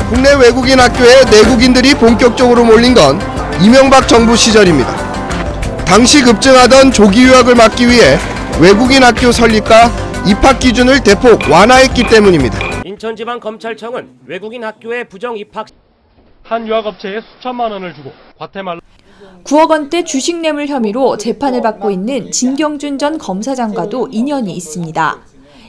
국내 외국인 학교에 내국인들이 본격적으로 몰린 건 이명박 정부 시절입니다. 당시 급증하던 조기 유학을 막기 위해 외국인 학교 설립과 입학 기준을 대폭 완화했기 때문입니다. 인천지방검찰청은 외국인 학교의 부정 입학 한 유학업체에 수천만 원을 주고 과테말라 9억 원대 주식 뇌물 혐의로 재판을 받고 있는 진경준 전 검사장과도 인연이 있습니다.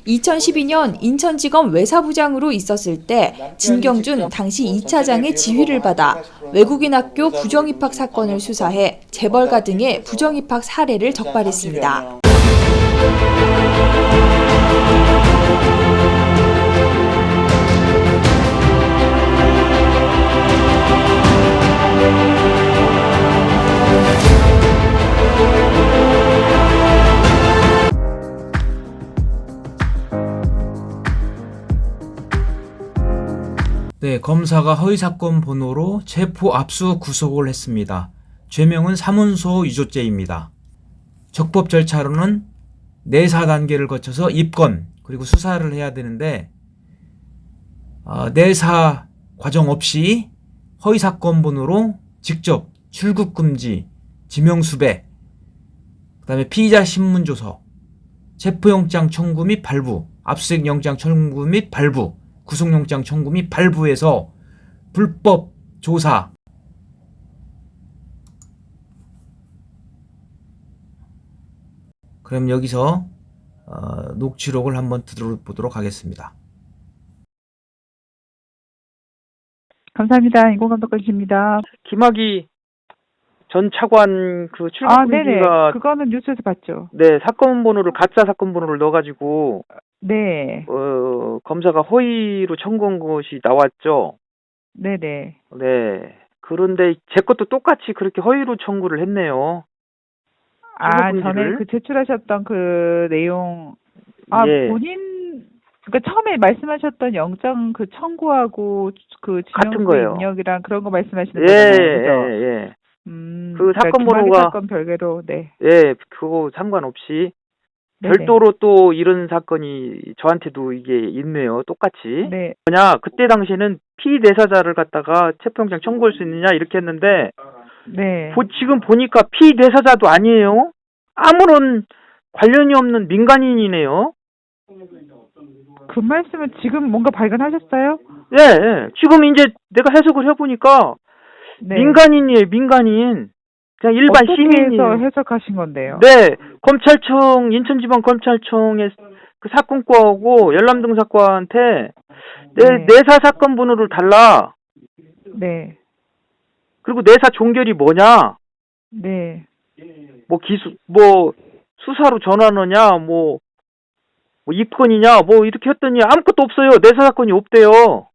2012년 인천지검 외사부장으로 있었을 때 진경준 당시 2차장의 지휘를 받아 외국인 학교 부정입학 사건을 수사해 재벌가 등의 부정입학 사례를 적발했습니다. 네, 검사가 허위사건 번호로 체포 압수 구속을 했습니다. 죄명은 사문서 위조죄입니다. 적법 절차로는 내사 단계를 거쳐서 입건 그리고 수사를 해야 되는데 내사 과정 없이 허위사건 번호로 직접 출국 금지, 지명수배, 그다음에 피의자 신문조서, 체포영장 청구 및 발부, 압수수색영장 청구 및 발부, 구속영장 청구 및 발부해서 불법 조사, 그럼 여기서 녹취록을 한번 들어보도록 하겠습니다. 감사합니다. 인공감독관실입니다. 김학의 전 차관 그 네네. 출국금지가 그거는 뉴스에서 봤죠. 네, 사건 번호를 가짜 사건 번호를 넣어가지고 네. 검사가 허위로 청구한 것이 나왔죠. 네네. 네. 그런데 제 것도 똑같이 그렇게 허위로 청구를 했네요. 전에 그 제출하셨던 그 내용, 예. 본인, 그러니까 처음에 말씀하셨던 영장 그 청구하고 그 같은 지명수 거예요. 입력이랑 그런 거 말씀하시는 예, 거잖아요. 예, 그죠? 예. 그 사건 김학의 번호가- 사건 별개로, 네. 예, 그거 상관없이 네네. 별도로 또 이런 사건이 저한테도 이게 있네요. 똑같이. 네. 그때 당시에는 피대사자를 갖다가 체포영장 청구할 수 있느냐 이렇게 했는데 네. 지금 보니까 피대사자도 아니에요. 아무런 관련이 없는 민간인이네요. 그 말씀은 지금 뭔가 발견하셨어요? 예, 예. 지금 이제 내가 해석을 해보니까 네. 민간인이에요, 민간인. 그냥 일반 어떻게 시민이에요. 해서 해석하신 건데요? 네, 검찰청, 인천지방검찰청의 그 사건과하고 열람등사과한테 네. 내사 사건 번호를 달라. 네. 그리고 내사 종결이 뭐냐? 네. 수사로 전환하냐? 입건이냐? 이렇게 했더니 아무것도 없어요. 내사 사건이 없대요.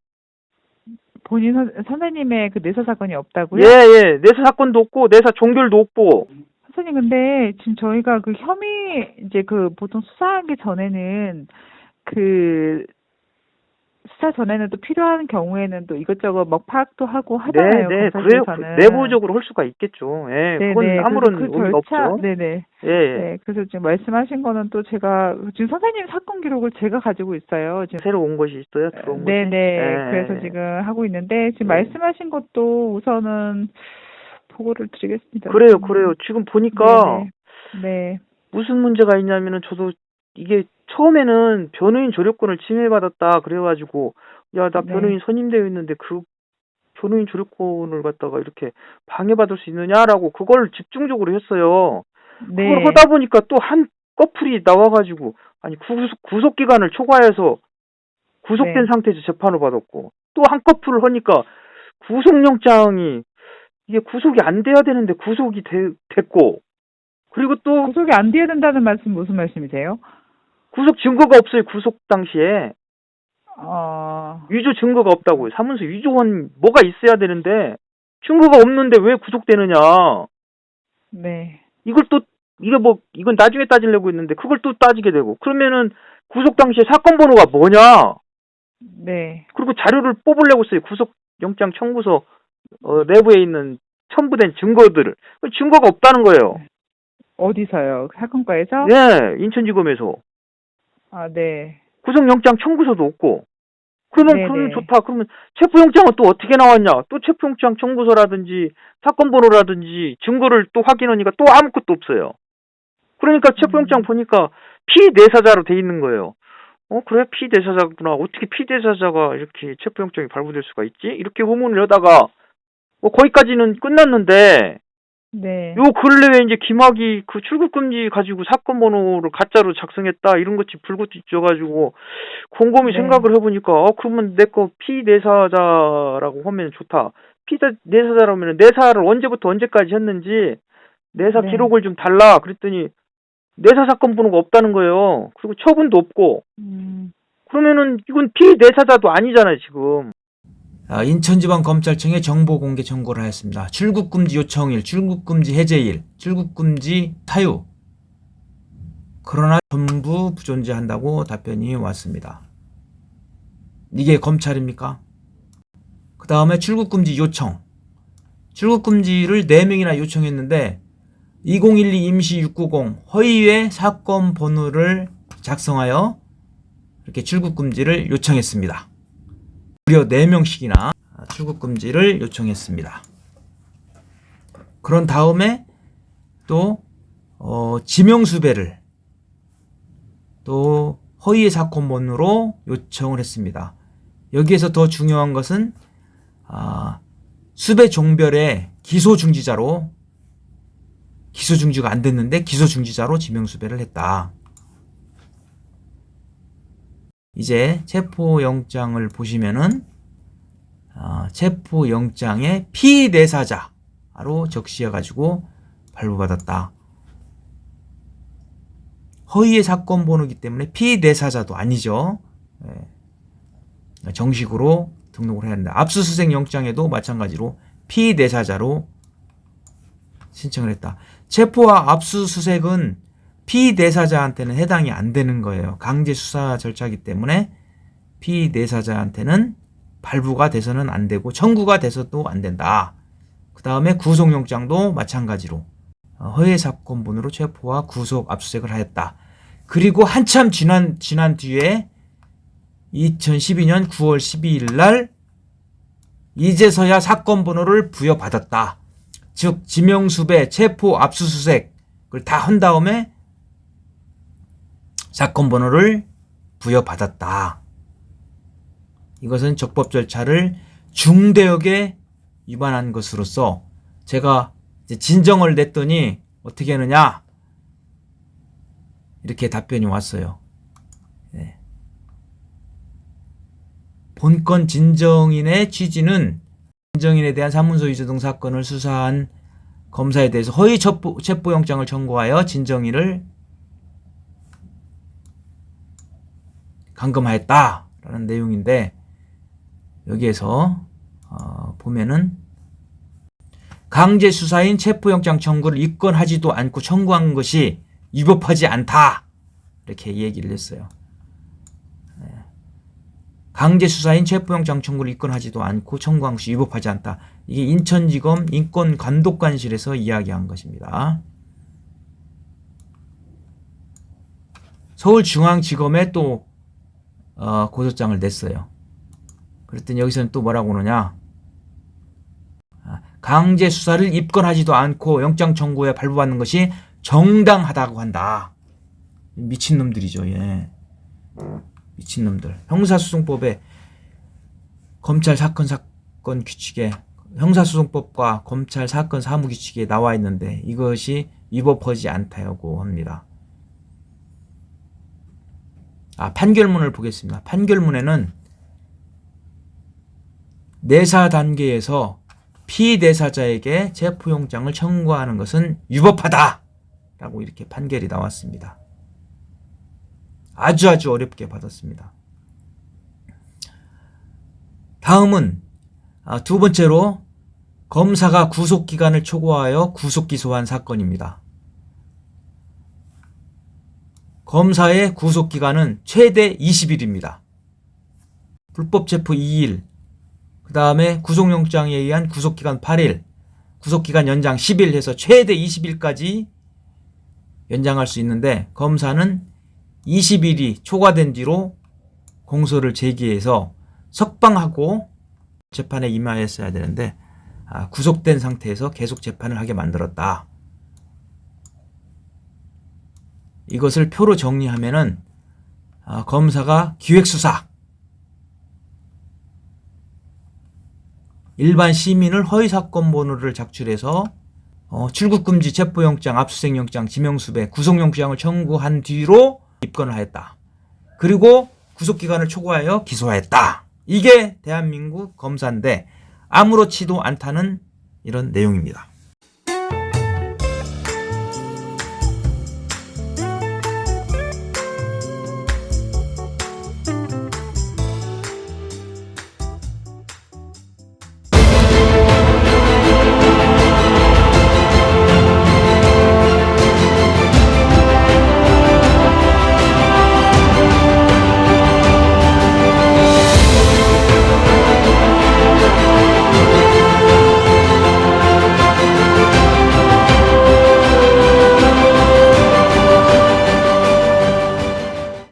본인 선생님의 그 내사 사건이 없다고요? 예, 예. 내사 사건도 없고, 내사 종결도 없고. 선생님, 근데 지금 저희가 그 혐의, 이제 그 보통 수사하기 전에는 수사 전에는 또 필요한 경우에는 또 이것저것 파악도 하고 하잖아요. 네, 그래요. 검사실에서는. 내부적으로 할 수가 있겠죠. 예, 네네. 그건 아무런 그래서 그 의미가 절차, 없죠. 네네. 예, 예. 네, 그래서 지금 말씀하신 거는 또 제가, 지금 선생님 사건 기록을 제가 가지고 있어요. 지금. 새로 온 것이 있어요? 들어온 것이? 네네. 예. 그래서 지금 하고 있는데, 지금 말씀하신 것도 우선은 보고를 드리겠습니다. 그래요. 지금 보니까 네네. 네. 무슨 문제가 있냐면은 저도 이게 처음에는 변호인 조력권을 침해받았다 그래가지고 나 네. 변호인 선임되어 있는데 그 변호인 조력권을 갖다가 이렇게 방해받을 수 있느냐라고 그걸 집중적으로 했어요. 네. 그걸 하다 보니까 또 한 커플이 나와가지고 아니 구속 기간을 초과해서 구속된 네. 상태에서 재판을 받았고 또 한 커플을 하니까 구속영장이 이게 구속이 안 돼야 되는데 구속이 됐고 그리고 또 구속이 안 돼야 된다는 말씀 무슨 말씀이세요? 구속 증거가 없어요. 구속 당시에 위조 증거가 없다고요. 사문서 위조한 뭐가 있어야 되는데 증거가 없는데 왜 구속되느냐. 네. 이건 나중에 따지려고 했는데 그걸 또 따지게 되고 그러면은 구속 당시에 사건 번호가 뭐냐. 네. 그리고 자료를 뽑으려고 써요. 구속영장 청구서 내부에 있는 첨부된 증거들을. 증거가 없다는 거예요. 어디서요? 사건과에서? 네, 인천지검에서. 네. 구속영장 청구서도 없고 그러면 좋다. 그러면 체포영장은 또 어떻게 나왔냐? 또 체포영장 청구서라든지 사건 번호라든지 증거를 또 확인하니까 또 아무것도 없어요. 그러니까 체포영장 보니까 피대사자로 돼 있는 거예요. 그래? 피대사자구나. 어떻게 피대사자가 이렇게 체포영장이 발부될 수가 있지? 이렇게 의문을 여다가 거기까지는 끝났는데 네. 요 근래에 이제 김학이 그 출국금지 가지고 사건 번호를 가짜로 작성했다 이런 것이 불꽃이 쪄가지고 곰곰이 네. 생각을 해보니까 그러면 내 거 피내사자라고 하면 좋다. 피내사자라면 내사를 언제부터 언제까지 했는지 내사 네. 기록을 좀 달라. 그랬더니 내사 사건 번호가 없다는 거예요. 그리고 처분도 없고. 그러면은 이건 피내사자도 아니잖아요 지금. 인천지방검찰청에 정보공개 청구를 하였습니다. 출국금지 요청일, 출국금지 해제일, 출국금지 사유. 그러나 전부 부존재한다고 답변이 왔습니다. 이게 검찰입니까? 그 다음에 출국금지 요청. 출국금지를 4명이나 요청했는데 2012 임시 690 허위의 사건 번호를 작성하여 이렇게 출국금지를 요청했습니다. 무려 4명씩이나 출국금지를 요청했습니다. 그런 다음에 또 지명수배를 또 허위의 사건 번호로 요청을 했습니다. 여기에서 더 중요한 것은 수배 종별의 기소중지자로 기소중지가 안 됐는데 기소중지자로 지명수배를 했다. 이제 체포영장을 보시면은 체포영장에 피내사자로 적시해가지고 발부받았다. 허위의 사건 번호이기 때문에 피내사자도 아니죠. 정식으로 등록을 해야 한다. 압수수색 영장에도 마찬가지로 피내사자로 신청을 했다. 체포와 압수수색은 피내사자한테는 해당이 안 되는 거예요. 강제 수사 절차이기 때문에 피내사자한테는 발부가 돼서는 안 되고 청구가 돼서도 안 된다. 그 다음에 구속영장도 마찬가지로 허위 사건 번호로 체포와 구속 압수수색을 하였다. 그리고 한참 지난 뒤에 2012년 9월 12일 날 이제서야 사건 번호를 부여받았다. 즉 지명수배, 체포, 압수수색을 다 한 다음에 사건 번호를 부여받았다. 이것은 적법 절차를 중대하게 위반한 것으로서 제가 이제 진정을 냈더니 어떻게 하느냐 이렇게 답변이 왔어요. 네. 본건 진정인의 취지는 진정인에 대한 사문서 위조 등 사건을 수사한 검사에 대해서 허위 체포영장을 청구하여 진정인을 감금하였다라는 내용인데 여기에서 보면은 강제 수사인 체포영장 청구를 입건하지도 않고 청구한 것이 위법하지 않다 이렇게 얘기를 했어요. 강제 수사인 체포영장 청구를 입건하지도 않고 청구한 것이 위법하지 않다. 이게 인천지검 인권감독관실에서 이야기한 것입니다. 서울중앙지검에 또 고소장을 냈어요. 그랬더니 여기서는 또 뭐라고 그러냐. 강제 수사를 입건하지도 않고 영장 청구에 발부받는 것이 정당하다고 한다. 미친놈들이죠. 예. 미친놈들. 형사소송법에 검찰 사건 규칙에 형사소송법과 검찰 사건 사무 규칙에 나와 있는데 이것이 위법하지 않다고 합니다. 판결문을 보겠습니다. 판결문에는 내사 단계에서 피내사자에게 체포영장을 청구하는 것은 위법하다 라고 이렇게 판결이 나왔습니다. 아주 어렵게 받았습니다. 다음은 두 번째로 검사가 구속기간을 초과하여 구속기소한 사건입니다. 검사의 구속기간은 최대 20일입니다. 불법체포 2일, 그 다음에 구속영장에 의한 구속기간 8일, 구속기간 연장 10일 해서 최대 20일까지 연장할 수 있는데 검사는 20일이 초과된 뒤로 공소를 제기해서 석방하고 재판에 임하였어야 되는데 구속된 상태에서 계속 재판을 하게 만들었다. 이것을 표로 정리하면은 검사가 기획수사, 일반 시민을 허위사건 번호를 작출해서 출국금지, 체포영장, 압수수색영장, 지명수배, 구속영장을 청구한 뒤로 입건을 하였다. 그리고 구속기간을 초과하여 기소하였다. 이게 대한민국 검사인데 아무렇지도 않다는 이런 내용입니다.